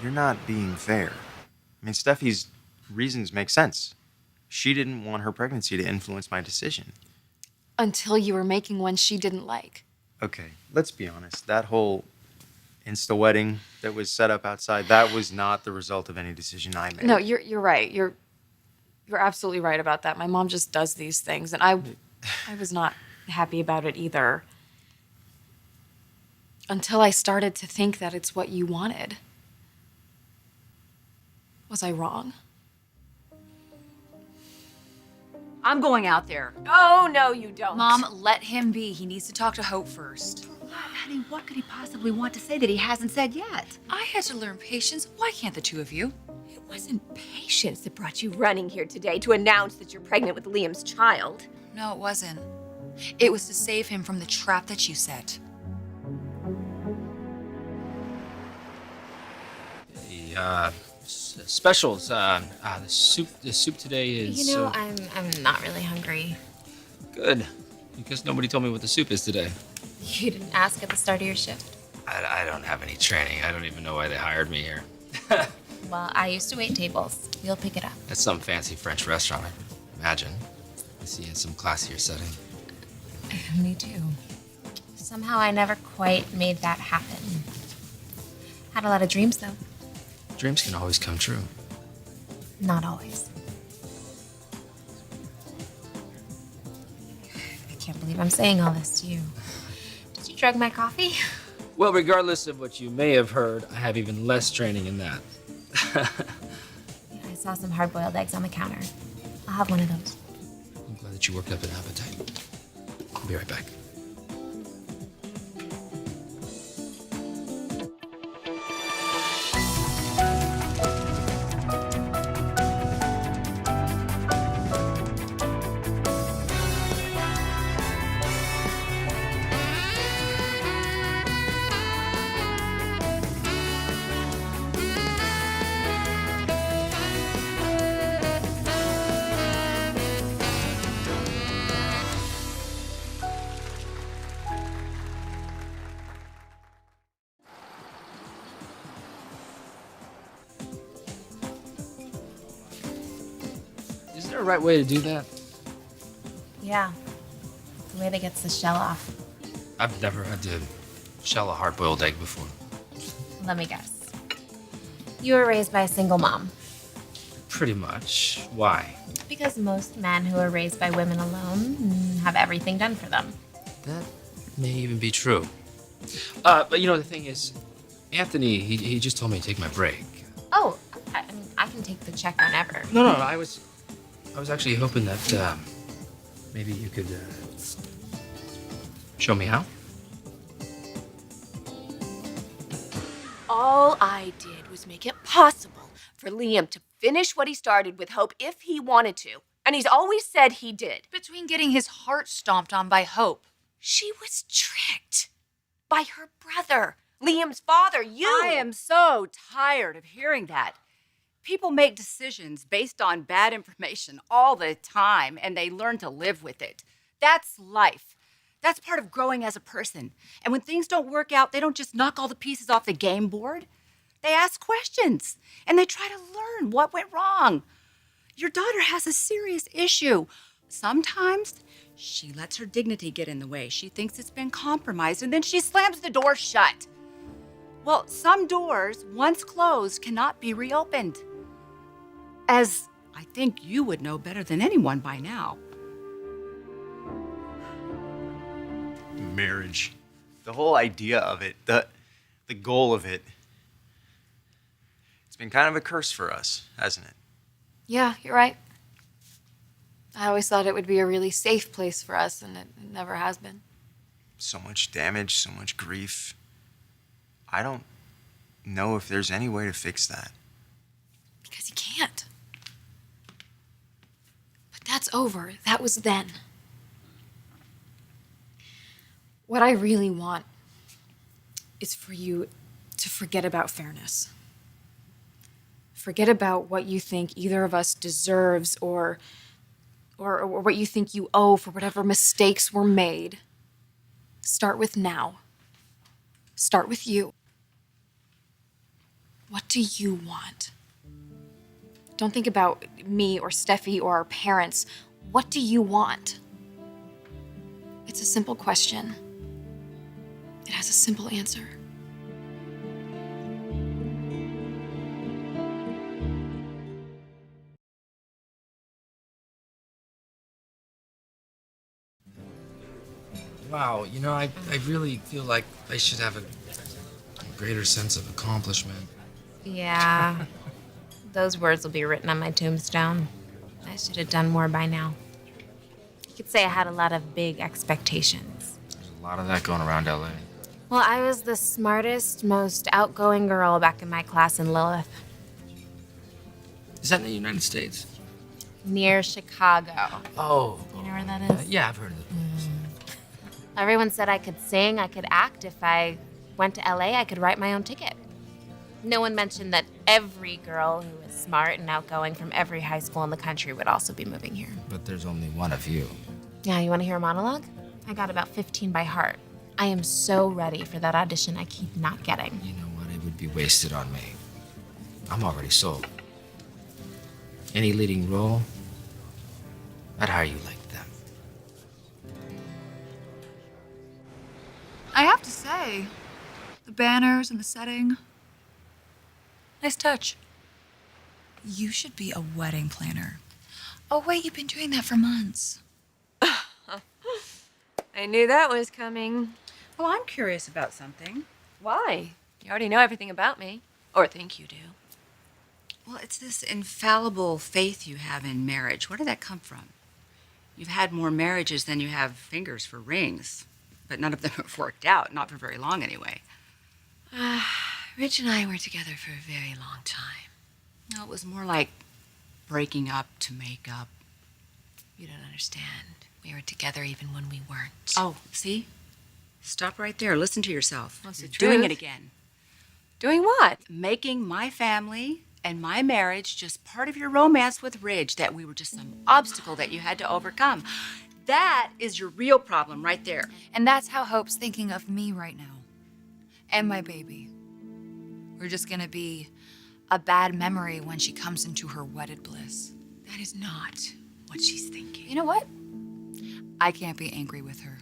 You're not being fair. I mean, Steffi's reasons make sense. She didn't want her pregnancy to influence my decision. Until you were making one she didn't like. Okay, let's be honest. That whole Insta wedding that was set up outside, that was not the result of any decision I made. No, you're right. You're absolutely right about that. My mom just does these things, and I was not happy about it either. Until I started to think that it's what you wanted. Was I wrong? I'm going out there. Oh, no, you don't. Mom, let him be. He needs to talk to Hope first. What, honey? What could he possibly want to say that he hasn't said yet? I had to learn patience. Why can't the two of you? It wasn't patience that brought you running here today to announce that you're pregnant with Liam's child. No, it wasn't. It was to save him from the trap that you set. Specials. The soup today is. You know, I'm not really hungry. Good, because nobody told me what the soup is today. You didn't ask at the start of your shift. I don't have any training. I don't even know why they hired me here. Well, I used to wait tables. You'll pick it up. At some fancy French restaurant, I imagine. I see you in some classier setting. Me too. Somehow I never quite made that happen. Had a lot of dreams, though. Dreams can always come true. Not always. I can't believe I'm saying all this to you. Did you drug my coffee? Well, regardless of what you may have heard, I have even less training in that. Yeah, I saw some hard-boiled eggs on the counter. I'll have one of those. I'm glad that you worked up an appetite. I'll be right back. Is there a right way to do that? Yeah. It's the way that gets the shell off. I've never had to shell a hard-boiled egg before. Let me guess. You were raised by a single mom. Pretty much. Why? Because most men who are raised by women alone have everything done for them. That may even be true. But you know, the thing is, Anthony, he just told me to take my break. Oh, I mean, I can take the check whenever. No, I was actually hoping that maybe you could show me how. All I did was make it possible for Liam to finish what he started with Hope if he wanted to. And he's always said he did. Between getting his heart stomped on by Hope. She was tricked by her brother, Liam's father, you. I am so tired of hearing that. People make decisions based on bad information all the time, and they learn to live with it. That's life. That's part of growing as a person. And when things don't work out, they don't just knock all the pieces off the game board. They ask questions, and they try to learn what went wrong. Your daughter has a serious issue. Sometimes she lets her dignity get in the way. She thinks it's been compromised, and then she slams the door shut. Well, some doors, once closed, cannot be reopened. As I think you would know better than anyone by now. Marriage. The whole idea of it, the goal of it, it's been kind of a curse for us, hasn't it? Yeah, you're right. I always thought it would be a really safe place for us, and it never has been. So much damage, so much grief. I don't know if there's any way to fix that. Because you can't. But that's over. That was then. What I really want is for you to forget about fairness. Forget about what you think either of us deserves or what you think you owe for whatever mistakes were made. Start with now. Start with you. What do you want? Don't think about me or Steffi or our parents. What do you want? It's a simple question. It has a simple answer. Wow, I really feel like I should have a greater sense of accomplishment. Yeah. Those words will be written on my tombstone. I should have done more by now. You could say I had a lot of big expectations. There's a lot of that going around LA. Well, I was the smartest, most outgoing girl back in my class in Lilith, Is that in the United States? near Chicago. Oh. You know where that is? Yeah, I've heard of it. Everyone said I could sing, I could act. If I went to LA, I could write my own ticket. No one mentioned that every girl who is smart and outgoing from every high school in the country would also be moving here. But there's only one of you. Yeah, you want to hear a monologue? I got about 15 by heart. I am so ready for that audition I keep not getting. You know what? It would be wasted on me. I'm already sold. Any leading role, I'd hire you like that. I have to say, the banners and the setting, nice touch. You should be a wedding planner. Oh, wait, you've been doing that for months. I knew that was coming. Well, I'm curious about something. Why? You already know everything about me. Or think you do. Well, it's this infallible faith you have in marriage. Where did that come from? You've had more marriages than you have fingers for rings, but none of them have worked out, not for very long anyway. Rich and I were together for a very long time. No, it was more like breaking up to make up. You don't understand. We were together even when we weren't. Oh, see? Stop right there. Listen to yourself. What's the You're doing truth? it again. Doing what? Making my family and my marriage just part of your romance with Ridge, that we were just some obstacle that you had to overcome. That is your real problem right there. And that's how Hope's thinking of me right now. And my baby. We're just gonna be a bad memory when she comes into her wedded bliss. That is not what she's thinking. You know what? I can't be angry with her.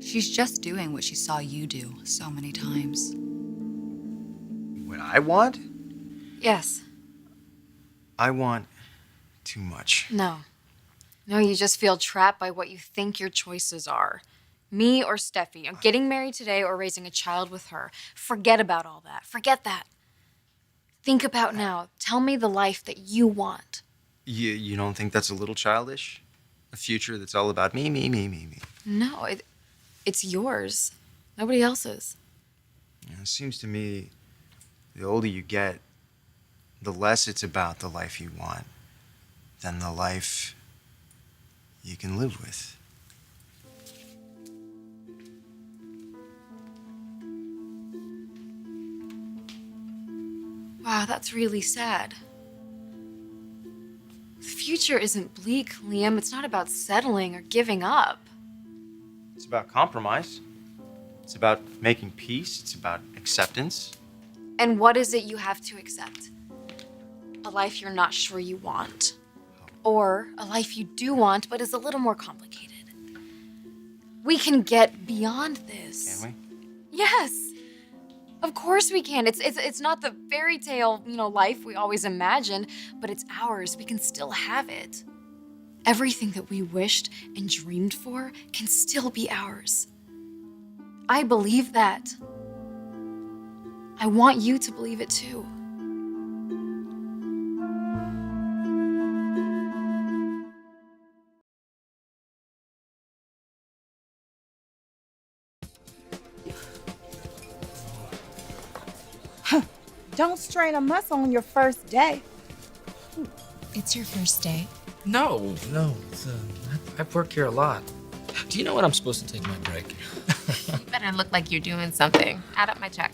She's just doing what she saw you do so many times. What I want? Yes. I want too much. No. No, you just feel trapped by what you think your choices are. Me or Steffi. I'm getting married today or raising a child with her. Forget about all that. Forget that. Think about now. Tell me the life that you want. You don't think that's a little childish? A future that's all about me, me, me, me, me. No, it's yours. Nobody else's. It seems to me the older you get, the less it's about the life you want than the life you can live with. Wow, that's really sad. The future isn't bleak, Liam. It's not about settling or giving up. It's about compromise. It's about making peace. It's about acceptance. And what is it you have to accept? A life you're not sure you want. Or a life you do want, but is a little more complicated. We can get beyond this. Can Yes. Of course we can. It's not the fairy tale, life we always imagined, but it's ours. We can still have it. Everything that we wished and dreamed for can still be ours. I believe that. I want you to believe it too. Don't strain a muscle on your first day. It's your first day. No. It's, I've worked here a lot. Do you know when I'm supposed to take my break? You better look like you're doing something. Add up my check.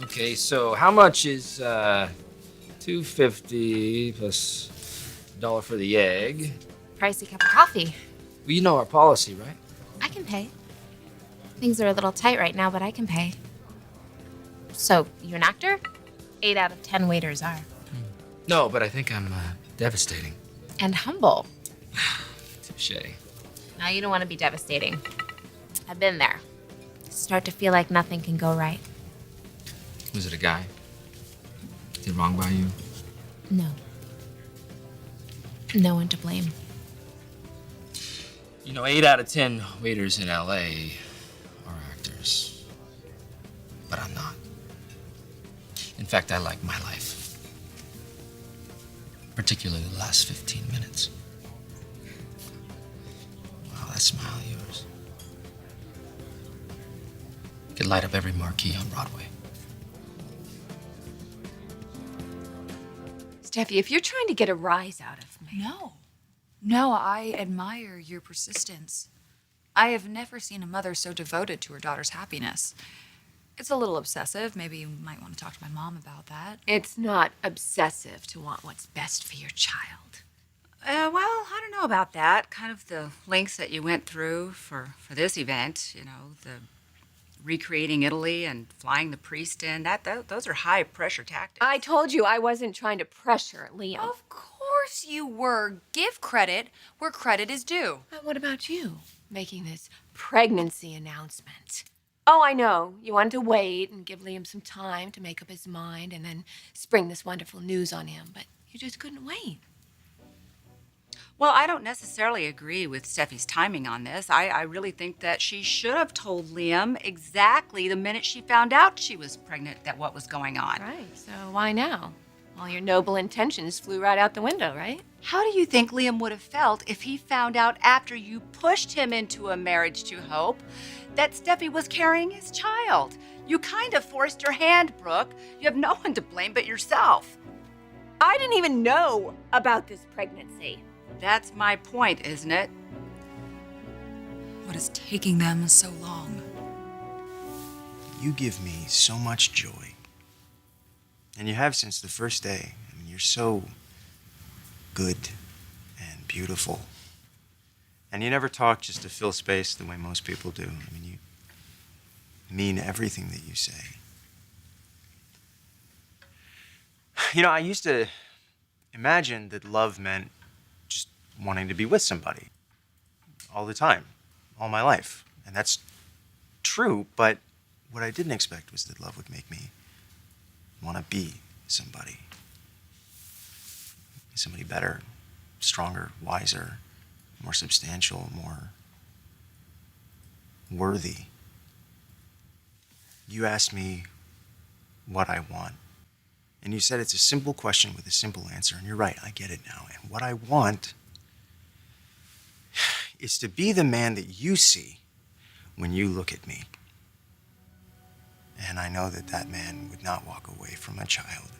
Okay, so how much is $2.50 plus $1 for the egg? Pricey cup of coffee. Well, you know our policy, right? I can pay. Things are a little tight right now, but I can pay. So, you an actor? 8 out of 10 waiters are. No, but I think I'm devastating. And humble. Touche. Now you don't want to be devastating. I've been there. Start to feel like nothing can go right. Was it a guy? Did wrong by you? No. No one to blame. 8 out of 10 waiters in LA are actors. But I'm not. In fact, I like my life. Particularly the last 15 minutes. Wow, that smile of yours. Could light up every marquee on Broadway. Steffi, if you're trying to get a rise out of me. No, I admire your persistence. I have never seen a mother so devoted to her daughter's happiness. It's a little obsessive. Maybe you might want to talk to my mom about that. It's not obsessive to want what's best for your child. Well, I don't know about that. Kind of the lengths that you went through for this event, the recreating Italy and flying the priest in, those are high-pressure tactics. I told you I wasn't trying to pressure Liam. Of course you were. Give credit where credit is due. But what about you, making this pregnancy announcement? Oh, I know. You wanted to wait and give Liam some time to make up his mind and then spring this wonderful news on him, but you just couldn't wait. Well, I don't necessarily agree with Steffi's timing on this. I really think that she should have told Liam exactly the minute she found out she was pregnant that what was going on. Right, so why now? All your noble intentions flew right out the window, right? How do you think Liam would have felt if he found out after you pushed him into a marriage to Hope that Steffi was carrying his child? You kind of forced your hand, Brooke. You have no one to blame but yourself. I didn't even know about this pregnancy. That's my point, isn't it? What is taking them so long? You give me so much joy. And you have since the first day. I mean, you're so good and beautiful. And you never talk just to fill space the way most people do. I mean, you mean everything that you say. I used to imagine that love meant just wanting to be with somebody all the time, all my life. And that's true, but what I didn't expect was that love would make me want to be somebody. Somebody better, stronger, wiser, more substantial, more worthy. You asked me what I want. And you said it's a simple question with a simple answer. And you're right, I get it now. And what I want is to be the man that you see when you look at me. And I know that that man would not walk away from a child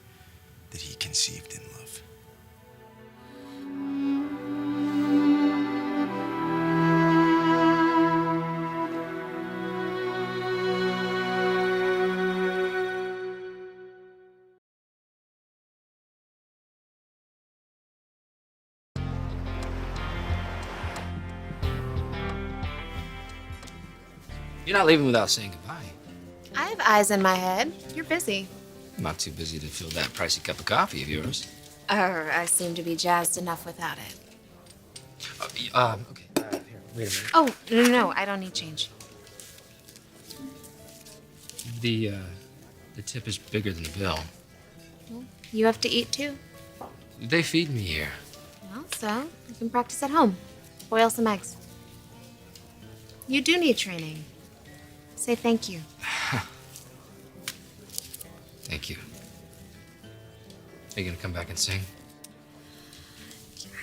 that he conceived in love. You're not leaving without saying goodbye. I have eyes in my head. You're busy. I'm not too busy to fill that pricey cup of coffee of yours. I seem to be jazzed enough without it. Okay. Here, wait a minute. Oh, no, I don't need change. The tip is bigger than the bill. You have to eat too. They feed me here. Well, so you can practice at home. Boil some eggs. You do need training. Say thank you. Thank you. Are you gonna come back and sing?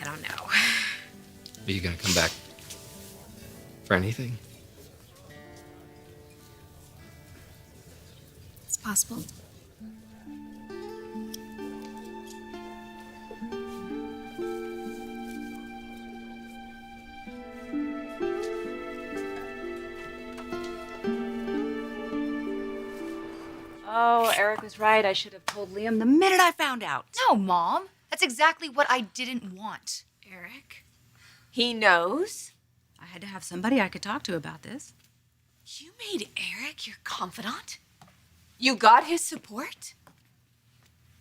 I don't know. Are you gonna come back for anything? It's possible. Oh, Eric was right. I should have told Liam the minute I found out. No, Mom. That's exactly what I didn't want. Eric, he knows. I had to have somebody I could talk to about this. You made Eric your confidant? You got his support?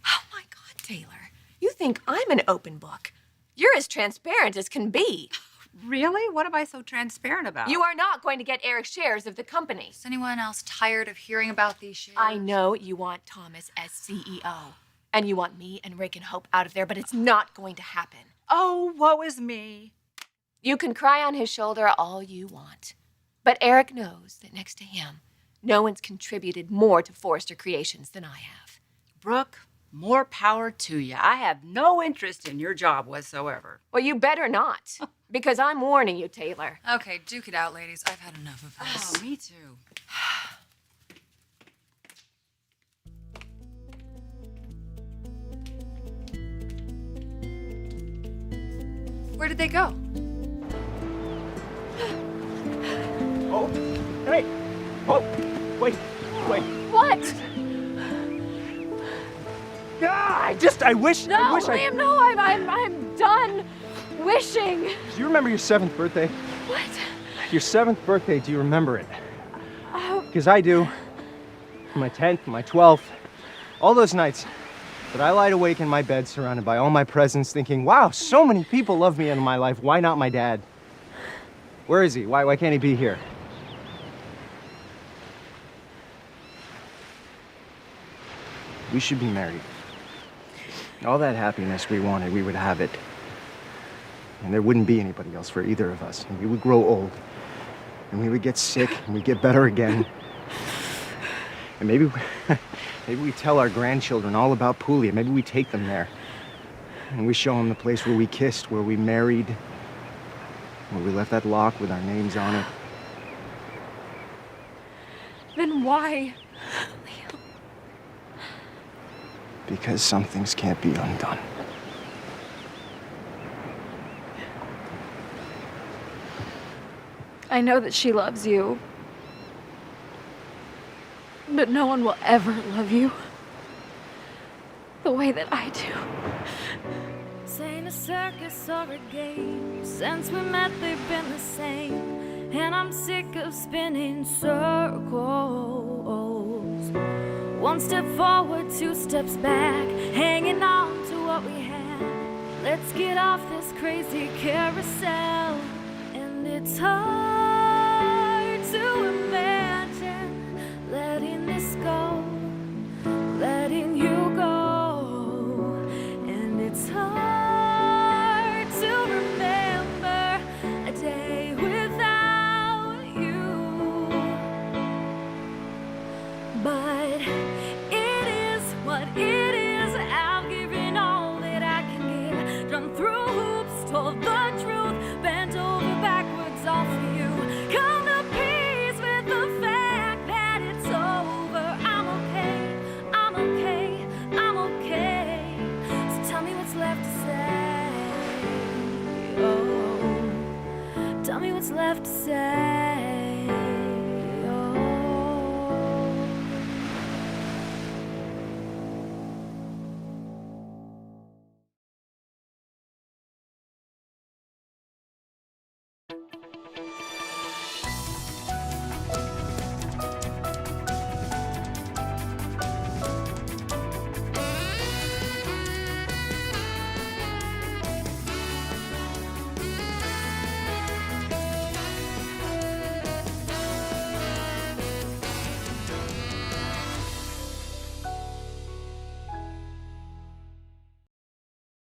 Oh my God, Taylor. You think I'm an open book. You're as transparent as can be. Really? What am I so transparent about? You are not going to get Eric shares of the company. Is anyone else tired of hearing about these shares? I know you want Thomas as CEO. And you want me and Rick and Hope out of there, but it's not going to happen. Oh, woe is me. You can cry on his shoulder all you want. But Eric knows that next to him, no one's contributed more to Forrester Creations than I have. Brooke, more power to you. I have no interest in your job whatsoever. Well, you better not, because I'm warning you, Taylor. Okay, duke it out, ladies. I've had enough of this. Oh, me too. Where did they go? Oh, hey! Oh, wait. What? I wish. No, Liam, no, I'm done wishing. Do you remember your 7th birthday? What? Your 7th birthday, do you remember it? Because I do. My 10th, my 12th, all those nights that I lied awake in my bed surrounded by all my presents thinking, wow, so many people love me in my life. Why not my dad? Where is he? Why can't he be here? We should be married. All that happiness we wanted, we would have it. And there wouldn't be anybody else for either of us. And we would grow old. And we would get sick, and we'd get better again. And maybe we tell our grandchildren all about Puglia. Maybe we take them there. And we show them the place where we kissed, where we married, where we left that lock with our names on it. Then why? Because some things can't be undone. I know that she loves you. But no one will ever love you the way that I do. This ain't a circus or a game. Since we met, they've been the same. And I'm sick of spinning circles. One step forward, 2 steps back, hanging on to what we had. Let's get off this crazy carousel. And it's hard to imagine letting this go, letting you go. And it's hard to remember a day without you. But it is what it is. I've given all that I can give. Run through hoops, told the